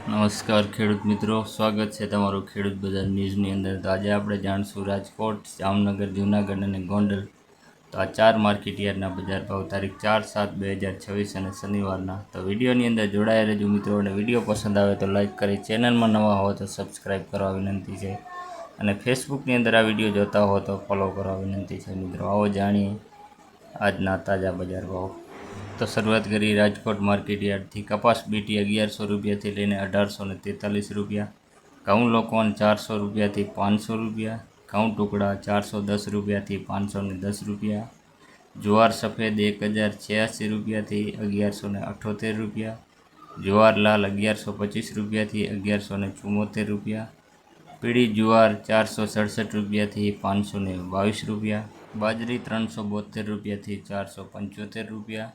નમસ્કાર ખેડૂત મિત્રો, સ્વાગત છે તમારું ખેડૂત બજાર ન્યૂઝની અંદર. તો આજે આપણે જાણશું રાજકોટ, જામનગર, જૂનાગઢ અને ગોંડલ. તો આ 4 માર્કેટયાર્ડના બજાર ભાવ તારીખ 4/7/2026 અને શનિવારના. તો વિડીયોની અંદર જોડાયા રહેજો મિત્રો, અને વિડીયો પસંદ આવે તો લાઇક કરી, ચેનલમાં નવા હો તો સબસ્ક્રાઈબ કરવા વિનંતી છે, અને ફેસબુકની અંદર આ વિડીયો જોતા હો તો ફોલો કરવા વિનંતી છે. મિત્રો આવો જાણીએ આજના તાજા બજાર ભાવ. તો શરૂઆત કરી રાજકોટ માર્કેટયાર્ડથી. કપાસ બીટી 1100 રૂપિયાથી લઈને 1843 રૂપિયા. ઘઉં લોકવન 400 રૂપિયાથી 500 રૂપિયા. ઘઉં ટુકડા 410 રૂપિયાથી 510 રૂપિયા. જુવાર સફેદ 1086 રૂપિયાથી 1178 રૂપિયા. જુવાર લાલ 1125 રૂપિયાથી 1174 રૂપિયા. પીળી જુવાર 467 રૂપિયાથી 522 રૂપિયા. બાજરી 372 રૂપિયાથી 475 રૂપિયા.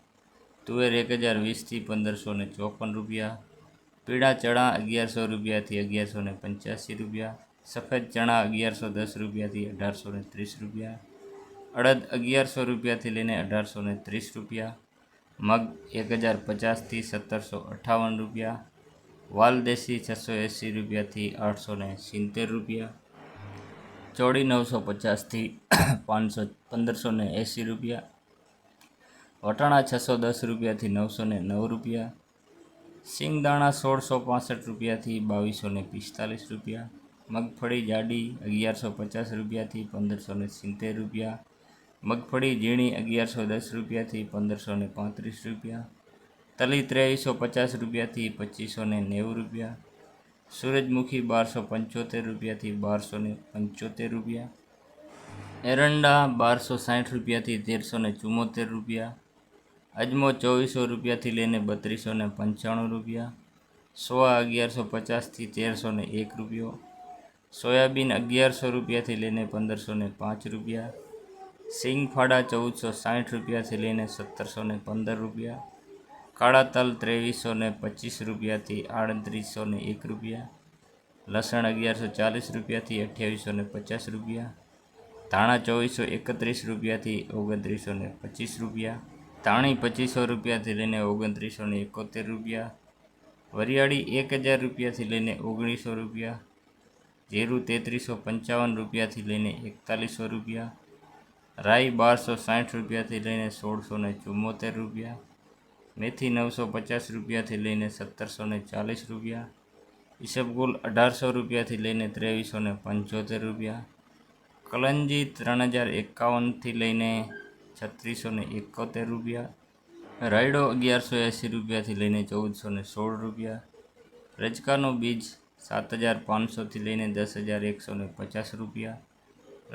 તુવેર 1020થી 1554 રૂપિયા. પીળા ચણા 1100 રૂપિયાથી 1185 રૂપિયા. સફેદ ચણા 1110 રૂપિયાથી 1830 રૂપિયા. અડદ 1100 રૂપિયાથી લઈને 1830 રૂપિયા. મગ 1050થી 1758 રૂપિયા. વાલદેશી 680 રૂપિયાથી 870 રૂપિયા. ચોળી 950થી 1580 રૂપિયા. વટાણા 610 રૂપિયાથી 909 રૂપિયા. સિંગદાણા 1665 રૂપિયાથી 2245 રૂપિયા. મગફળી જાડી 1150 રૂપિયાથી 1570 રૂપિયા. મગફળી ઝીણી 1110 રૂપિયાથી 1535 રૂપિયા. તલી 2350 રૂપિયાથી 2590 રૂપિયા. સૂરજમુખી 1275 રૂપિયાથી 1275 રૂપિયા. એરંડા 1260 રૂપિયાથી 1374 રૂપિયા. અજમો 2400 રૂપિયાથી લઈને 3295 રૂપિયા. સોયા 1150થી 1301 રૂપિયો. સોયાબીન 1100 રૂપિયાથી લઈને 1505 રૂપિયા. સિંગફાડા 1460 રૂપિયાથી લઈને 1715 રૂપિયા. કાળા તલ 2325 રૂપિયાથી 3801 રૂપિયા. લસણ 1140 રૂપિયાથી 2850 રૂપિયા. ધાણા 2431 રૂપિયાથી 2925 રૂપિયા. ધાણી 2500 રૂપિયાથી લઈને 2971 રૂપિયા. વરિયાળી 1000 રૂપિયાથી લઈને 1900 રૂપિયા. જીરું 3355 રૂપિયાથી લઈને 4100 રૂપિયા. રાઈ 1260 રૂપિયાથી લઈને 1674 રૂપિયા. મેથી 950 રૂપિયાથી લઈને 1740 રૂપિયા. ઈસબગુલ 1800 રૂપિયાથી લઈને 2375 રૂપિયા. કલંજી 3051થી લઈને 3671 રૂપિયા. રાયડો 1180 રૂપિયાથી લઈને 1416 રૂપિયા. રજકાનું બીજ 7500થી લઈને 10150 રૂપિયા.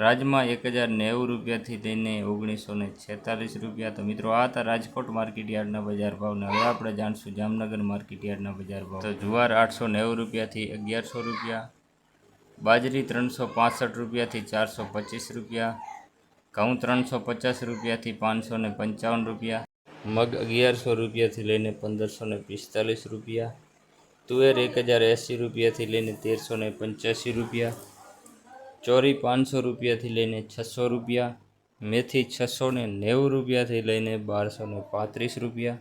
રાજમા 1090 રૂપિયાથી લઈને 1946 રૂપિયા. તો મિત્રો આ હતા રાજકોટ માર્કેટયાર્ડના બજાર ભાવને. હવે આપણે જાણશું જામનગર માર્કેટયાર્ડના બજાર ભાવ. તો જુવાર 890 રૂપિયાથી 1100 રૂપિયા. બાજરી 365 રૂપિયાથી 425 રૂપિયા. ઘઉં 350 રૂપિયાથી 555 રૂપિયા. મગ 1100 રૂપિયાથી લઈને 1545 રૂપિયા. તુવેર 1080 રૂપિયાથી લઈને 1385 રૂપિયા. ચોરી 500 રૂપિયાથી લઈને 600 રૂપિયા. મેથી 690 રૂપિયાથી લઈને 1235 રૂપિયા.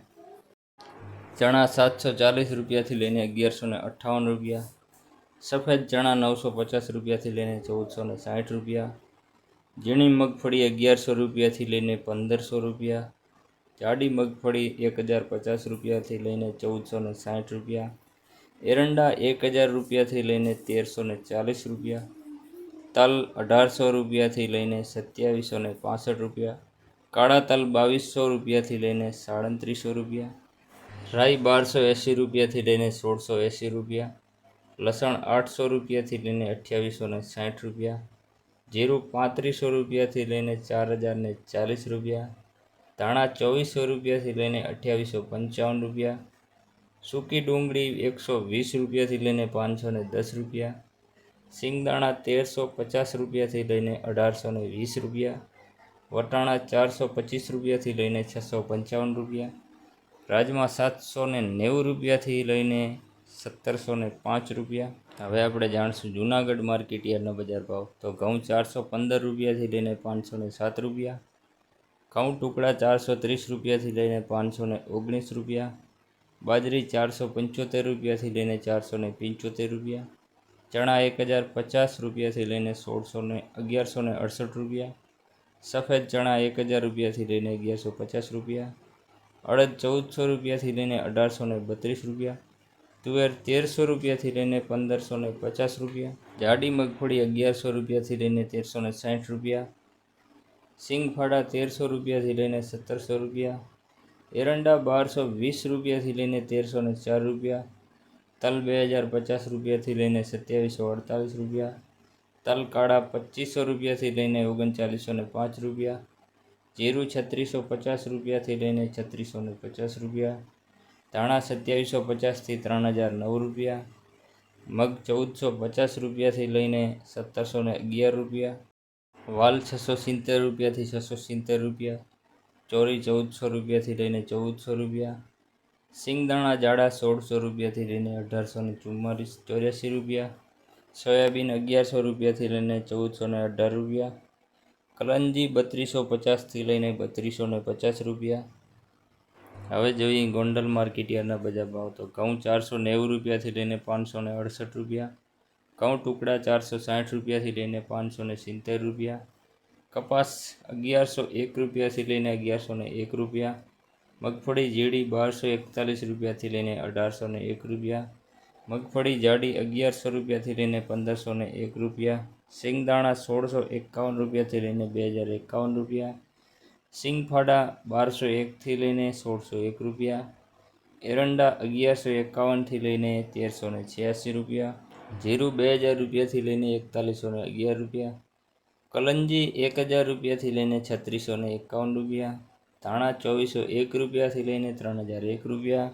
ચણા 740 રૂપિયાથી લઈને 1158 રૂપિયા. સફેદ ચણા 950 રૂપિયાથી લઈને 1460 રૂપિયા. ઝીણી મગફળી 1100 રૂપિયાથી લઈને 1500 રૂપિયા. જાડી મગફળી 1050 રૂપિયાથી લઈને 1460 રૂપિયા. એરંડા 1000 રૂપિયાથી લઈને 1340 રૂપિયા. તલ 1800 રૂપિયાથી લઈને 2765 રૂપિયા. કાળા તલ 2200 રૂપિયાથી લઈને 3700 રૂપિયા. રાઈ 1280 રૂપિયાથી લઈને 1680 રૂપિયા. લસણ 800 રૂપિયાથી લઈને 2860 રૂપિયા. જીરું 3500 રૂપિયાથી લઈને 4040 રૂપિયા. ધાણા 2400 રૂપિયાથી લઈને 2855 રૂપિયા. સૂકી ડુંગળી 120 રૂપિયાથી લઈને 510 રૂપિયા. સિંગદાણા 1350 રૂપિયાથી લઈને 1820 રૂપિયા. વટાણા 425 રૂપિયાથી લઈને 655 રૂપિયા. રાજમા 790 રૂપિયાથી લઈને 1705 રૂપિયા. હવે આપણે જાણશું જૂનાગઢ માર્કેટયાર્ડના બજાર ભાવ. તો ઘઉં 415 રૂપિયાથી લઈને 507 રૂપિયા. ઘઉં ટુકડા 430 રૂપિયાથી લઈને 519 રૂપિયા. બાજરી 475 રૂપિયાથી લઈને 475 રૂપિયા, ચણા 1050 રૂપિયાથી લઈને 1168 રૂપિયા, સફેદ ચણા 1000 રૂપિયાથી લઈને 1150 રૂપિયા, અડદ 1400 રૂપિયાથી લઈને 1832 રૂપિયા, તુવેર 1300 રૂપિયાથી લઈને 1550 રૂપિયા, જાડી મગફળી 1100 રૂપિયાથી લઈને 1360 રૂપિયા, સિંગફાડા 1300 રૂપિયાથી લઈને 1700 રૂપિયા, એરંડા 1220 રૂપિયાથી લઈને 1304 રૂપિયા, તલ 2050 રૂપિયાથી લઈને 2748 રૂપિયા, તલ કાળા 2500 રૂપિયાથી લઈને 3905 રૂપિયા, જીરું 3650 રૂપિયાથી લઈને 3650 રૂપિયા, ધાણા 2750થી 3009 રૂપિયા, મગ 1450 રૂપિયાથી લઈને 1711 રૂપિયા, વાલ 670 રૂપિયાથી 670 રૂપિયા, ચોરી 1400 રૂપિયાથી લઈને 1400 રૂપિયા, સિંગદાણા જાડા 1600 રૂપિયાથી લઈને 1884 રૂપિયા, સોયાબીન 1100 રૂપિયાથી લઈને 1418 રૂપિયા, કલંજી 3250થી લઈને 3250 રૂપિયા. હવે જોઈએ ગોંડલ માર્કેટયાર્ડના બજાર ભાવ. તો ઘઉં 490 રૂપિયાથી લઈને 568 રૂપિયા, ઘઉં ટુકડા 460 રૂપિયાથી લઈને 570 રૂપિયા, કપાસ 1101 રૂપિયાથી લઈને 1101 રૂપિયા, મગફળી ઝીણી 1241 રૂપિયાથી લઈને 1801 રૂપિયા, મગફળી જાડી 1100 રૂપિયાથી લઈને 1501 રૂપિયા, સિંગદાણા 1651 રૂપિયાથી લઈને 2051 રૂપિયા, સિંગફાડા 1201થી લઈને 1601 રૂપિયા, એરંડા 1151થી લઈને 1386 રૂપિયા, જીરું 2000 રૂપિયાથી લઈને 4111 રૂપિયા, કલંજી 1000 રૂપિયાથી લઈને 3651 રૂપિયા, ધાણા 2401 રૂપિયાથી લઈને 3001 રૂપિયા,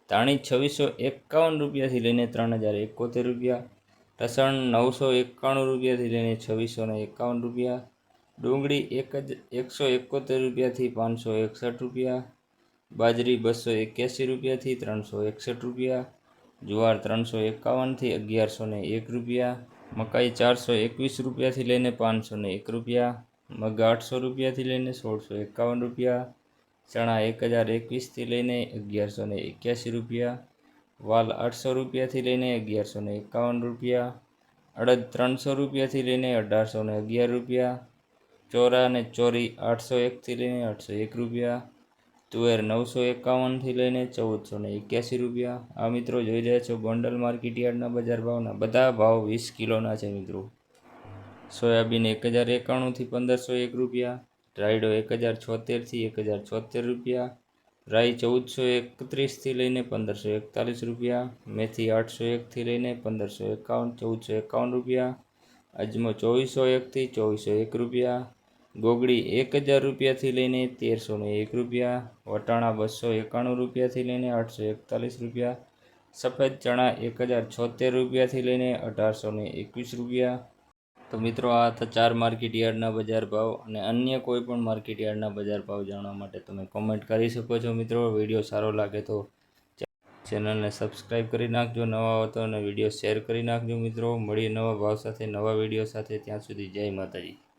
ધાણી 2651 રૂપિયાથી લઈને 3071 રૂપિયા, લસણ 991 રૂપિયાથી લઈને 2651 રૂપિયા, ડુંગળી 171 રૂપિયાથી 561 રૂપિયા, બાજરી 281 રૂપિયાથી 361 રૂપિયા, જુવાર 351થી 1101 રૂપિયા, મકાઈ 421 રૂપિયાથી લઈને 501 રૂપિયા, મગ 800 રૂપિયાથી લઈને 1651 રૂપિયા, ચણા 1021થી લઈને 1181 રૂપિયા, વાલ 800 રૂપિયાથી લઈને 1151 રૂપિયા, અડદ 300 રૂપિયાથી લઈને 1811 રૂપિયા, ચોરા અને ચોરી 801થી લઈને 801 રૂપિયા, તુવેર 951થી લઈને 1481 રૂપિયા. આ મિત્રો જોઈ રહ્યા છો ગોંડલ માર્કેટયાર્ડના બજાર ભાવના બધા ભાવ 20 કિલોના છે મિત્રો. સોયાબીન 1091થી 1501 રૂપિયા, રાયડો 1076થી 1076 રૂપિયા, રાઈ 1431થી લઈને 1541 રૂપિયા, મેથી 801થી લઈને 1551 1451 રૂપિયા, અજમો 2401થી 2401 રૂપિયા, ગોગડી 1000 રૂપિયાથી લઈને 1301 રૂપિયા, વટાણા 291 રૂપિયાથી લઈને 841 રૂપિયા, સફેદ ચણા 1076 રૂપિયાથી લઈને 1821 રૂપિયા. તો મિત્રો આ હતા 4 માર્કેટયાર્ડના બજાર ભાવ, અને અન્ય કોઈ પણ માર્કેટયાર્ડના બજાર ભાવ જાણવા માટે તમે કોમેન્ટ કરી શકો છો મિત્રો. વિડીયો સારો લાગે તો ચેનલને સબસ્ક્રાઈબ કરી નાખજો, નવા હો તો, અને વિડીયો શેર કરી નાખજો મિત્રો. મળીએ નવા ભાવ સાથે, નવા વિડીયો સાથે. ત્યાં સુધી જય માતાજી.